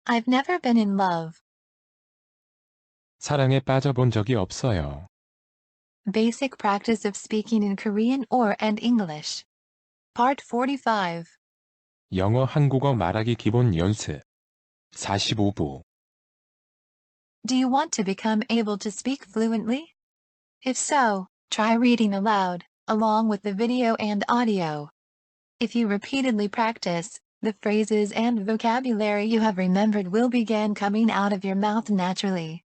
I've never been in love. 사랑에 빠져본 적이 없어요. Basic practice of speaking in Korean or and English. Part 45. 영어 한국어 말하기 기본 연습 45부. Do you want to become able to speak fluently? If so, try reading aloud, along with the video and audio. If you repeatedly practice, the phrases and vocabulary you have remembered will begin coming out of your mouth naturally.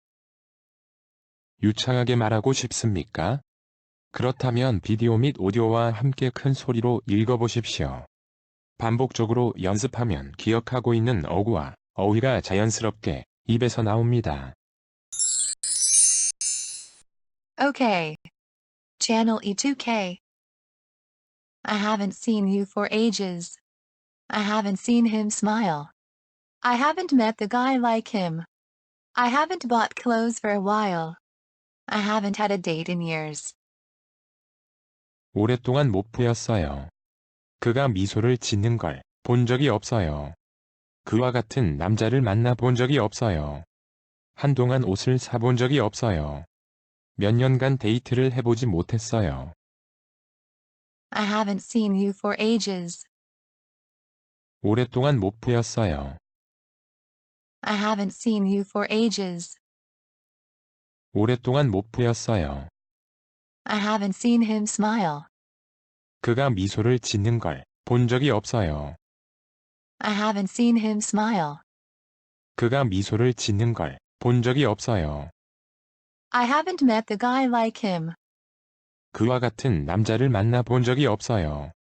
유창하게 말하고 싶습니까? 그렇다면 비디오 및 오디오와 함께 큰 소리로 읽어보십시오. 반복적으로 연습하면 기억하고 있는 어구와 어휘가 자연스럽게 입에서 나옵니다. Okay. Channel E2K. I haven't seen you for ages. I haven't seen him smile. I haven't met the guy like him. I haven't bought clothes for a while. I haven't had a date in years. 오랫동안 못 보였어요. 그가 미소를 짓는 걸 본 적이 없어요. 그와 같은 남자를 만나 본 적이 없어요. 한동안 옷을 사본 적이 없어요. 몇 년간 데이트를 해보지 못했어요. I haven't seen you for ages. 오랫동안 못 보였어요. I haven't seen you for ages. 오랫동안 못 보였어요. I haven't seen him smile. 그가 미소를 짓는 걸 본 적이 없어요. I haven't seen him smile. 그가 미소를 짓는 걸 본 적이 없어요. I haven't met the guy like him. 그와 같은 남자를 만나 본 적이 없어요.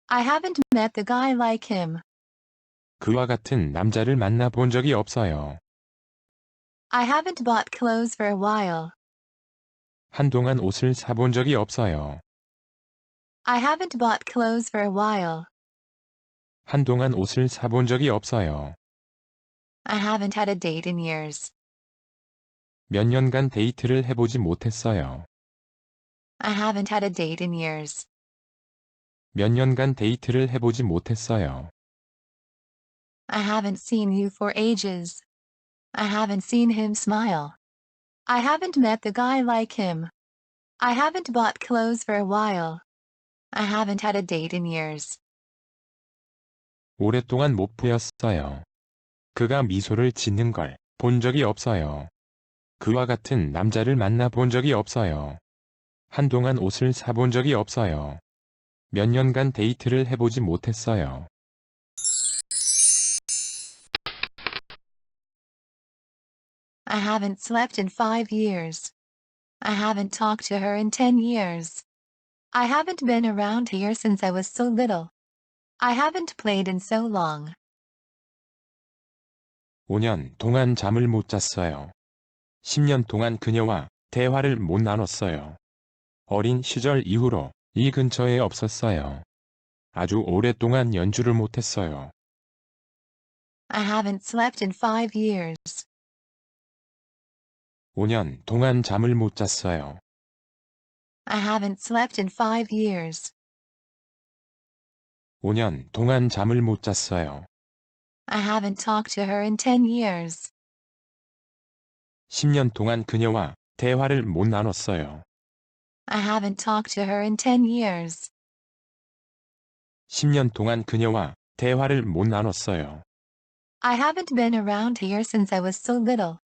I haven't met the guy like him. 그와 같은 남자를 만나 본 적이 없어요. I haven't bought clothes for a while. 한동안 옷을 사본 적이 없어요. I haven't bought clothes for a while. 한동안 옷을 사본 적이 없어요. I haven't had a date in years. 몇 년간 데이트를 해보지 못했어요. I haven't had a date in years. 몇 년간 데이트를 해보지 못했어요. I haven't seen you for ages. I haven't seen him smile. I haven't met the guy like him. I haven't bought clothes for a while. I haven't had a date in years. 오랫동안 못 보였어요. 그가 미소를 짓는 걸 본 적이 없어요. 그와 같은 남자를 만나 본 적이 없어요. 한동안 옷을 사본 적이 없어요. 몇 년간 데이트를 해보지 못했어요. I haven't slept in 5 years. I haven't talked to her in 10 years. I haven't been around here since I was so little. I haven't played in so long. 5년 동안 잠을 못 잤어요. 10년 동안 그녀와 대화를 못 나눴어요. 어린 시절 이후로 이 근처에 없었어요. 아주 오랫동안 연주를 못했어요. I haven't slept in 5 years. 5년 동안 잠을 못 잤어요. I haven't slept in 5 years. 5년 동안 잠을 못 잤어요. I haven't talked to her in 10 years. 10년 동안 그녀와 대화를 못 나눴어요. I haven't talked to her in 10 years. 10년 동안 그녀와 대화를 못 나눴어요. I haven't been around here since I was so little.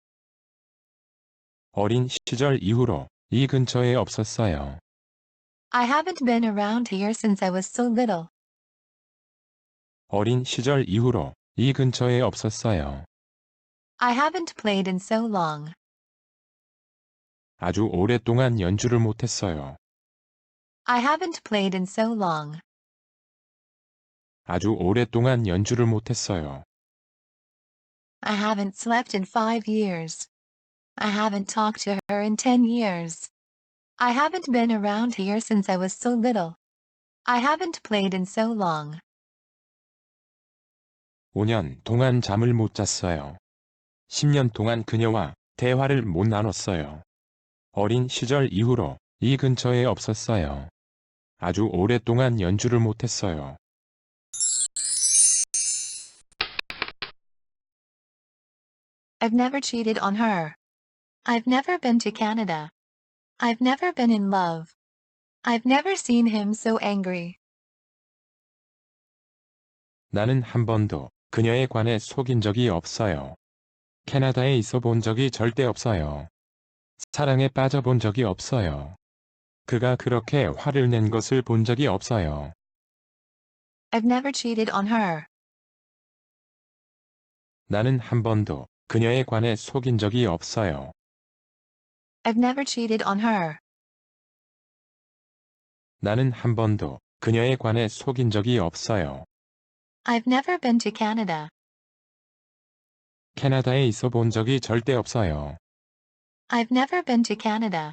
어린 시절 이후로 이 근처에 없었어요. I haven't been around here since I was so little. 어린 시절 이후로 이 근처에 없었어요. I haven't played in so long. 아주 오랫동안 연주를 못했어요. I haven't played in so long. 아주 오랫동안 연주를 못했어요. I haven't slept in 5 years. I haven't talked to her in 10 years. I haven't been around here since I was so little. I haven't played in so long. 5년 동안 잠을 못 잤어요. 10년 동안 그녀와 대화를 못 나눴어요. 어린 시절 이후로 이 근처에 없었어요. 아주 오랫동안 연주를 못했어요. I've never cheated on her. I've never been to Canada. I've never been in love. I've never seen him so angry. 나는 한 번도 그녀에 관해 속인 적이 없어요. 캐나다에 있어 본 적이 절대 없어요. 사랑에 빠져본 적이 없어요. 그가 그렇게 화를 낸 것을 본 적이 없어요. I've never cheated on her. 나는 한 번도 그녀에 관해 속인 적이 없어요. I've never cheated on her. 나는 한 번도 그녀에 관해 속인 적이 없어요. I've never been to Canada. 캐나다에 있어 본 적이 절대 없어요. I've never been to Canada.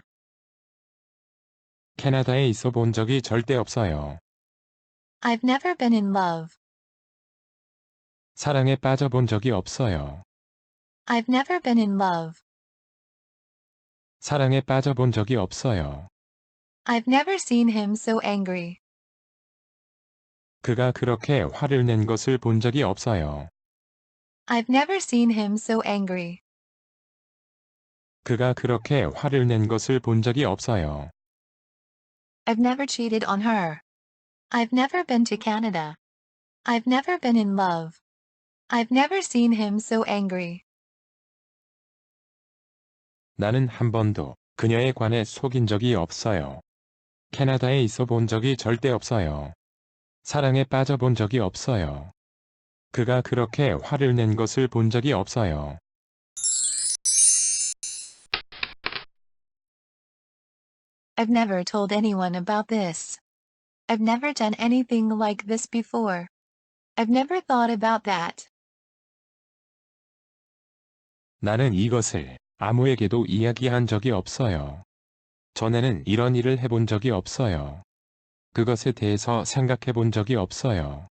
캐나다에 있어 본 적이 절대 없어요. I've never been in love. 사랑에 빠져본 적이 없어요. I've never been in love. 사랑에 빠져본 적이 없어요. I've never seen him so angry. 그가 그렇게 화를 낸 것을 본 적이 없어요. I've never seen him so angry. 그가 그렇게 화를 낸 것을 본 적이 없어요. I've never cheated on her. I've never been to Canada. I've never been in love. I've never seen him so angry. 나는 한 번도 그녀에 관해 속인 적이 없어요. 캐나다에 있어 본 적이 절대 없어요. 사랑에 빠져본 적이 없어요. 그가 그렇게 화를 낸 것을 본 적이 없어요. I've never told anyone about this. I've never done anything like this before. I've never thought about that. 나는 이것을 아무에게도 이야기한 적이 없어요. 전에는 이런 일을 해본 적이 없어요. 그것에 대해서 생각해 본 적이 없어요.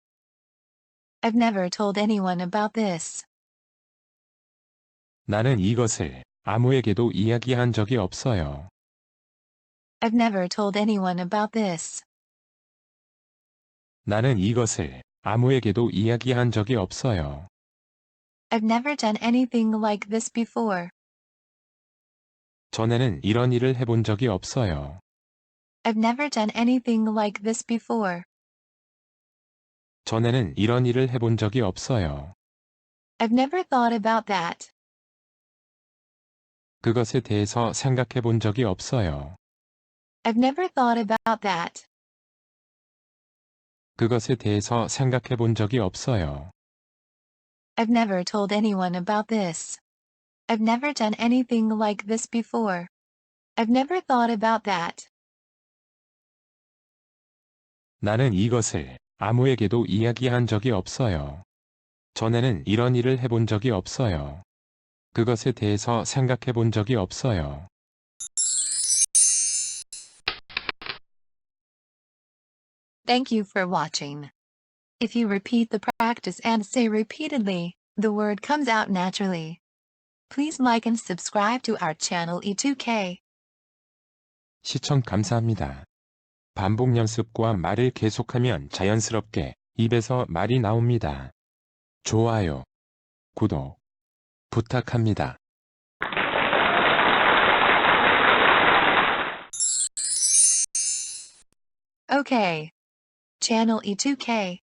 I've never told anyone about this. 나는 이것을 아무에게도 이야기한 적이 없어요. I've never told anyone about this. 나는 이것을 아무에게도 이야기한 적이 없어요. I've never done anything like this before. 전에는 이런 일을 해본 적이 없어요. I've never done anything like this before. 전에는 이런 일을 해본 적이 없어요. I've never thought about that. 그것에 대해서 생각해 본 적이 없어요. I've never thought about that. 그것에 대해서 생각해 본 적이 없어요. I've never told anyone about this. I've never done anything like this before. I've never thought about that. 나는 이것을 아무에게도 이야기한 적이 없어요. 전에는 이런 일을 해본 적이 없어요. 그것에 대해서 생각해 본 적이 없어요. Thank you for watching. If you repeat the practice and say repeatedly, the word comes out naturally. Please like and subscribe to our channel E2K. 시청 감사합니다. 반복 연습과 말을 계속하면 자연스럽게 입에서 말이 나옵니다. 좋아요, 구독 부탁합니다. Okay. Channel E2K.